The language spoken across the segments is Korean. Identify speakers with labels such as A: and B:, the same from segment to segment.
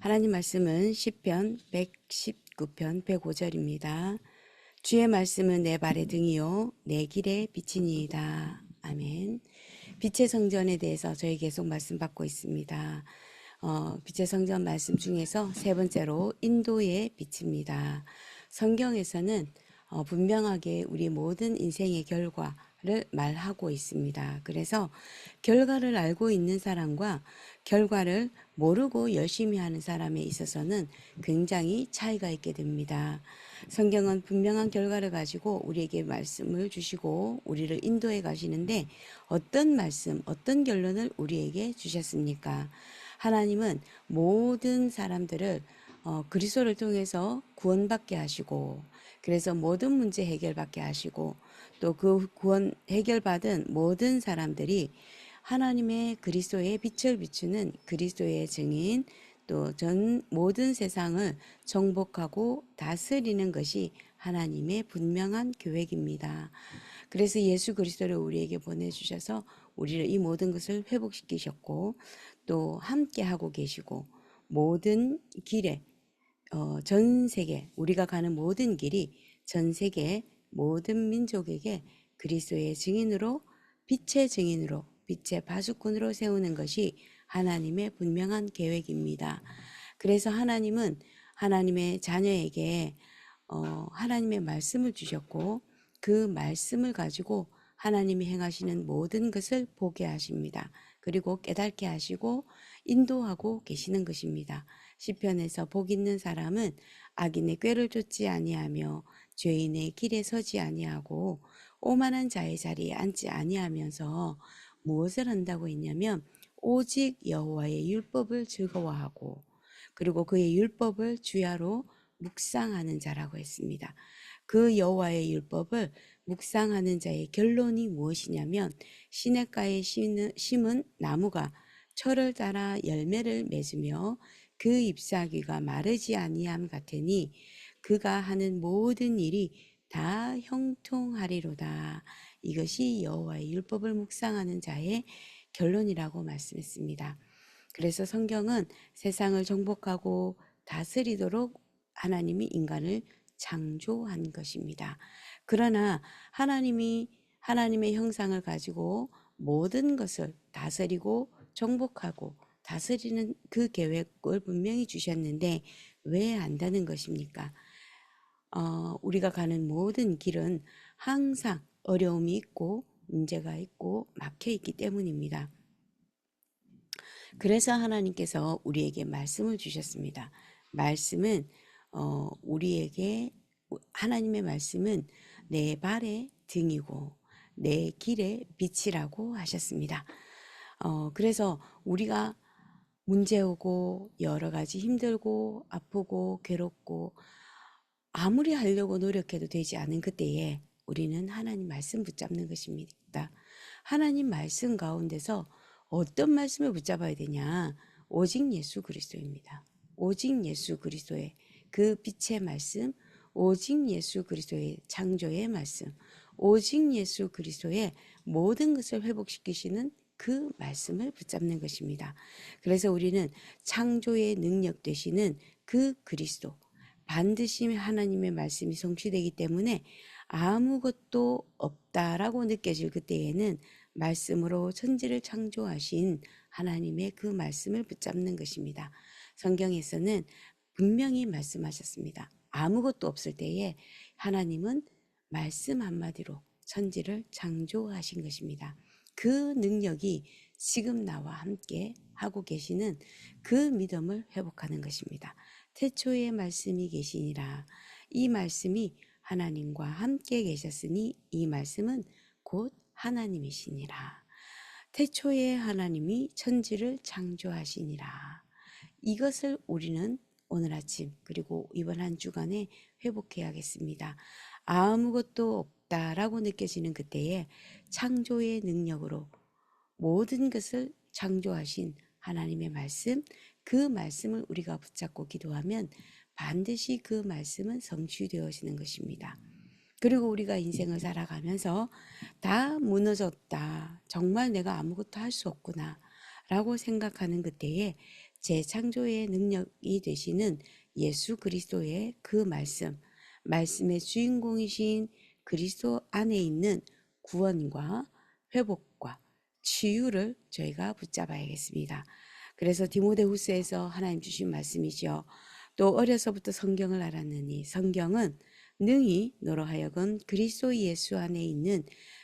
A: 하나님 말씀은 시편 119편 105절입니다. 주의 말씀은 내 발의 등이요 내 길의 빛이니이다. 아멘. 빛의 성전에 대해서 저희 계속 말씀 받고 있습니다. 빛의 성전 말씀 중에서 세 번째로 인도의 빛입니다. 성경에서는 분명하게 우리 모든 인생의 결과를 말하고 있습니다. 그래서 결과를 알고 있는 사람과 결과를 모르고 열심히 하는 사람에 있어서는 굉장히 차이가 있게 됩니다. 성경은 분명한 결과를 가지고 우리에게 말씀을 주시고 우리를 인도해 가시는데 어떤 말씀, 어떤 결론을 우리에게 주셨습니까? 하나님은 모든 사람들을 그리스도를 통해서 구원받게 하시고 그래서 모든 문제 해결받게 하시고 또 그 구원 해결받은 모든 사람들이 하나님의 그리스도의 빛을 비추는 그리스도의 증인 또 전 모든 세상을 정복하고 다스리는 것이 하나님의 분명한 계획입니다. 그래서 예수 그리스도를 우리에게 보내주셔서 우리를 이 모든 것을 회복시키셨고 또 함께 하고 계시고 모든 길에 전 세계 우리가 가는 모든 길이 전 세계 모든 민족에게 그리스도의 증인으로 빛의 증인으로 빛의 파수꾼으로 세우는 것이 하나님의 분명한 계획입니다. 그래서 하나님은 하나님의 자녀에게 하나님의 말씀을 주셨고 그 말씀을 가지고 하나님이 행하시는 모든 것을 보게 하십니다. 그리고 깨닫게 하시고 인도하고 계시는 것입니다. 시편에서 복 있는 사람은 악인의 꾀를 쫓지 아니하며 죄인의 길에 서지 아니하고 오만한 자의 자리에 앉지 아니하면서 무엇을 한다고 했냐면 오직 여호와의 율법을 즐거워하고 그리고 그의 율법을 주야로 묵상하는 자라고 했습니다. 그 여호와의 율법을 묵상하는 자의 결론이 무엇이냐면 시냇가에 심은 나무가 철을 따라 열매를 맺으며 그 잎사귀가 마르지 아니함 같으니 그가 하는 모든 일이 다 형통하리로다. 이것이 여호와의 율법을 묵상하는 자의 결론이라고 말씀했습니다. 그래서 성경은 세상을 정복하고 다스리도록 하나님이 인간을 창조한 것입니다. 그러나 하나님이 하나님의 형상을 가지고 모든 것을 다스리고 정복하고 다스리는 그 계획을 분명히 주셨는데 왜 안다는 것입니까? 우리가 가는 모든 길은 항상 어려움이 있고 문제가 있고 막혀 있기 때문입니다. 그래서 하나님께서 우리에게 말씀을 주셨습니다. 말씀은 우리에게 하나님의 말씀은 내 발의 등이고 내 길의 빛이라고 하셨습니다. 그래서 우리가 문제 오고 여러 가지 힘들고 아프고 괴롭고 아무리 하려고 노력해도 되지 않은 그때에 우리는 하나님 말씀 붙잡는 것입니다. 하나님 말씀 가운데서 어떤 말씀을 붙잡아야 되냐? 오직 예수 그리스도입니다. 오직 예수 그리스도의 그 빛의 말씀, 오직 예수 그리스도의 창조의 말씀, 오직 예수 그리스도의 모든 것을 회복시키시는 그 말씀을 붙잡는 것입니다. 그래서 우리는 창조의 능력 되시는 그 그리스도, 반드시 하나님의 말씀이 성취되기 때문에 아무것도 없다라고 느껴질 그때에는 말씀으로 천지를 창조하신 하나님의 그 말씀을 붙잡는 것입니다. 성경에서는 분명히 말씀하셨습니다. 아무것도 없을 때에 하나님은 말씀 한마디로 천지를 창조하신 것입니다. 그 능력이 지금 나와 함께 하고 계시는 그 믿음을 회복하는 것입니다. 태초에 말씀이 계시니라. 이 말씀이 하나님과 함께 계셨으니 이 말씀은 곧 하나님이시니라. 태초에 하나님이 천지를 창조하시니라. 이것을 우리는 오늘 아침 그리고 이번 한 주간에 회복해야겠습니다. 아무것도 없다라고 느껴지는 그때에 창조의 능력으로 모든 것을 창조하신 하나님의 말씀, 그 말씀을 우리가 붙잡고 기도하면 반드시 그 말씀은 성취되어지는 것입니다. 그리고 우리가 인생을 살아가면서 다 무너졌다. 정말 내가 아무것도 할 수 없구나. 라고 생각하는 그때에 재창조의 능력이 되시는 예수 그리스도의 그 말씀의 주인공이신 그리스도 안에 있는 구원과 회복과 치유를 저희가 붙잡아야겠습니다. 그래서 디모데후서에서 하나님 주신 말씀이죠. 또 어려서부터 성경을 알았느니 성경은 능히 너로 하여금 그리스도 예수 안에 있는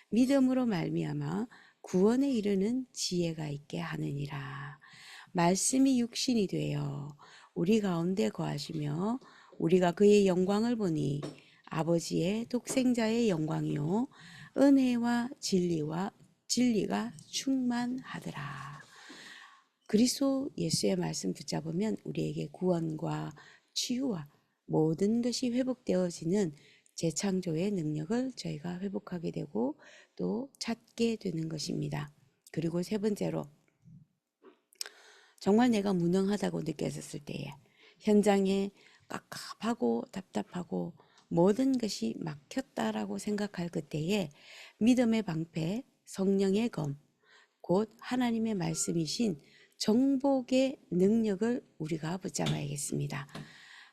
A: 믿음으로 말미암아 구원에 이르는 지혜가 있게 하느니라. 말씀이 육신이 되어 우리 가운데 거하시며 우리가 그의 영광을 보니 아버지의 독생자의 영광이요 은혜와 진리가 충만하더라. 그리스도 예수의 말씀 붙잡으면 우리에게 구원과 치유와 모든 것이 회복되어지는 재창조의 능력을 저희가 회복하게 되고 또 찾게 되는 것입니다. 그리고 세 번째로, 정말 내가 무능하다고 느껴졌을 때에, 현장에 깝깝하고 답답하고 모든 것이 막혔다라고 생각할 그때에 믿음의 방패, 성령의 검, 곧 하나님의 말씀이신 정복의 능력을 우리가 붙잡아야겠습니다.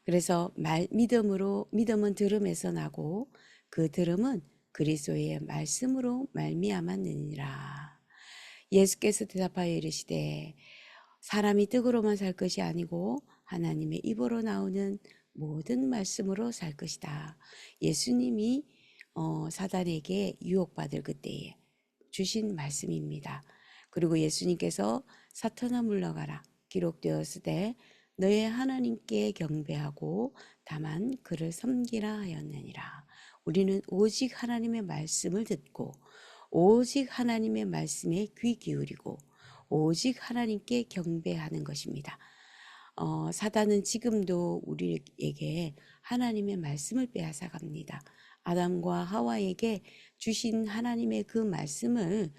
A: 그래서 믿음은 들음에서 나고 그 들음은 그리스도의 말씀으로 말미암았느니라. 예수께서 대답하여 이르시되 사람이 떡으로만 살 것이 아니고 하나님의 입으로 나오는 모든 말씀으로 살 것이다. 예수님이 사단에게 유혹받을 그때에 주신 말씀입니다. 그리고 예수님께서 사탄아 물러가라 기록되었으되 너의 하나님께 경배하고 다만 그를 섬기라 하였느니라. 우리는 오직 하나님의 말씀을 듣고 오직 하나님의 말씀에 귀 기울이고 오직 하나님께 경배하는 것입니다. 사단은 지금도 우리에게 하나님의 말씀을 빼앗아 갑니다. 아담과 하와에게 주신 하나님의 그 말씀을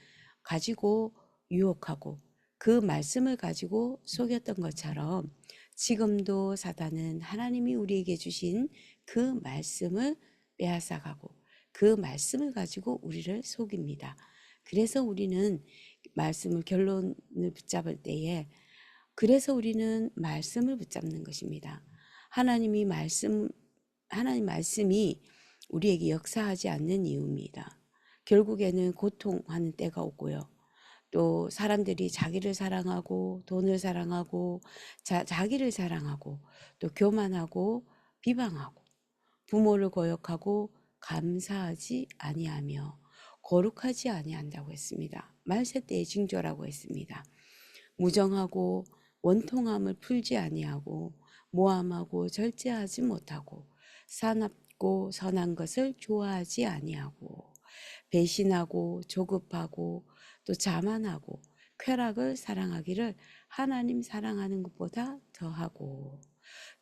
A: 가지고 유혹하고 그 말씀을 가지고 속였던 것처럼 지금도 사단은 하나님이 우리에게 주신 그 말씀을 빼앗아 가고 그 말씀을 가지고 우리를 속입니다. 그래서 우리는 결론을 붙잡을 때에 그래서 우리는 말씀을 붙잡는 것입니다. 하나님 말씀이 우리에게 역사하지 않는 이유입니다. 결국에는 고통하는 때가 오고요. 또 사람들이 자기를 사랑하고 돈을 사랑하고 자기를 사랑하고 또 교만하고 비방하고 부모를 거역하고 감사하지 아니하며 거룩하지 아니한다고 했습니다. 말세때의 징조라고 했습니다. 무정하고 원통함을 풀지 아니하고 모함하고 절제하지 못하고 사납고 선한 것을 좋아하지 아니하고 배신하고 조급하고 또 자만하고 쾌락을 사랑하기를 하나님 사랑하는 것보다 더하고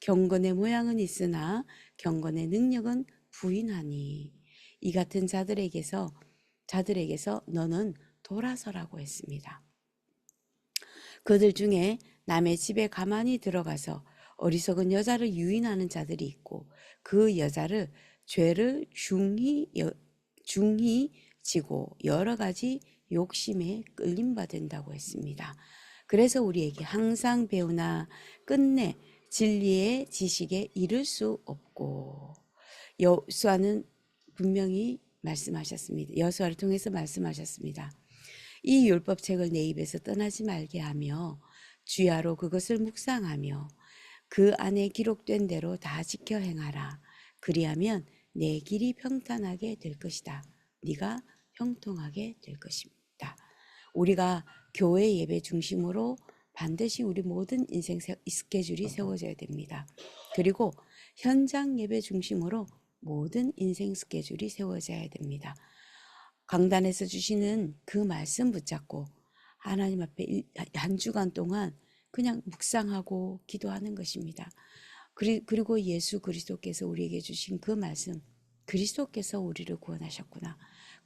A: 경건의 모양은 있으나 경건의 능력은 부인하니 이 같은 자들에게서 너는 돌아서라고 했습니다. 그들 중에 남의 집에 가만히 들어가서 어리석은 여자를 유인하는 자들이 있고 그 여자를 죄를 중히 지고 여러 가지 욕심에 끌림받는다고 했습니다. 그래서 우리에게 항상 배우나 끝내 진리의 지식에 이를 수 없고 여호수아는 분명히 말씀하셨습니다. 여호수아를 통해서 말씀하셨습니다. 이 율법책을 내 입에서 떠나지 말게 하며 주야로 그것을 묵상하며 그 안에 기록된 대로 다 지켜 행하라. 그리하면 내 길이 평탄하게 될 것이다. 네가 형통하게 될 것입니다. 우리가 교회 예배 중심으로 반드시 우리 모든 인생 스케줄이 세워져야 됩니다. 그리고 현장 예배 중심으로 모든 인생 스케줄이 세워져야 됩니다. 강단에서 주시는 그 말씀 붙잡고 하나님 앞에 한 주간 동안 그냥 묵상하고 기도하는 것입니다. 그리고 예수 그리스도께서 우리에게 주신 그 말씀, 그리스도께서 우리를 구원하셨구나.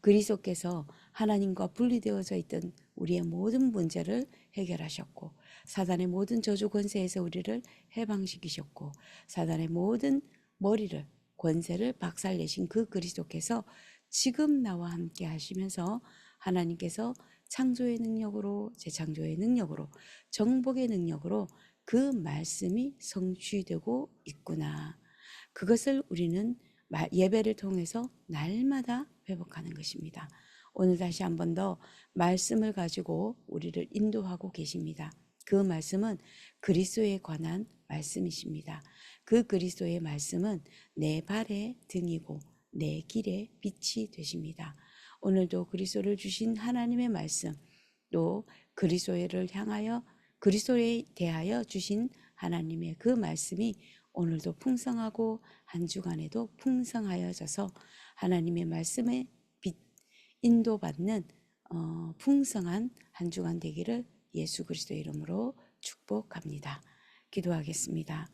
A: 그리스도께서 하나님과 분리되어져 있던 우리의 모든 문제를 해결하셨고 사단의 모든 저주 권세에서 우리를 해방시키셨고 사단의 모든 머리를 권세를 박살내신 그 그리스도께서 지금 나와 함께 하시면서 하나님께서 창조의 능력으로 재창조의 능력으로 정복의 능력으로 그 말씀이 성취되고 있구나. 그것을 우리는 예배를 통해서 날마다 회복하는 것입니다. 오늘 다시 한 번 더 말씀을 가지고 우리를 인도하고 계십니다. 그 말씀은 그리스도에 관한 말씀이십니다. 그 그리스도의 말씀은 내 발의 등이고 내 길의 빛이 되십니다. 오늘도 그리스도를 주신 하나님의 말씀, 또 그리스도를 향하여 그리스도에 대하여 주신 하나님의 그 말씀이 오늘도 풍성하고 한 주간에도 풍성하여져서 하나님의 말씀에 인도받는 풍성한 한 주간 되기를 예수 그리스도의 이름으로 축복합니다. 기도하겠습니다.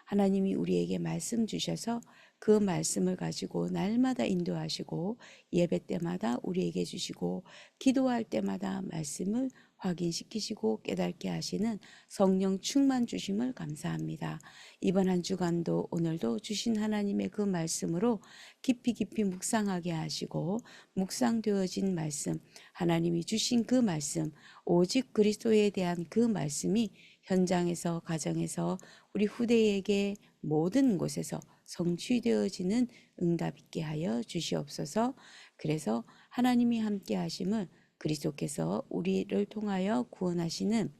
A: 하나님이 우리에게 말씀 주셔서 그 말씀을 가지고 날마다 인도하시고 예배 때마다 우리에게 주시고 기도할 때마다 말씀을 확인시키시고 깨닫게 하시는 성령 충만 주심을 감사합니다. 이번 한 주간도 오늘도 주신 하나님의 그 말씀으로 깊이 깊이 묵상하게 하시고 묵상되어진 말씀, 하나님이 주신 그 말씀, 오직 그리스도에 대한 그 말씀이 현장에서 가정에서 우리 후대에게 모든 곳에서 성취되어지는 응답 있게 하여 주시옵소서. 그래서 하나님이 함께 하심을 그리스도께서 우리를 통하여 구원하시는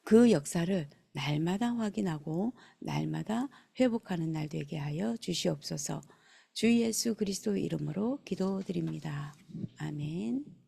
A: 그 역사를 날마다 확인하고 날마다 회복하는 날 되게 하여 주시옵소서. 주 예수 그리스도 이름으로 기도드립니다. 아멘.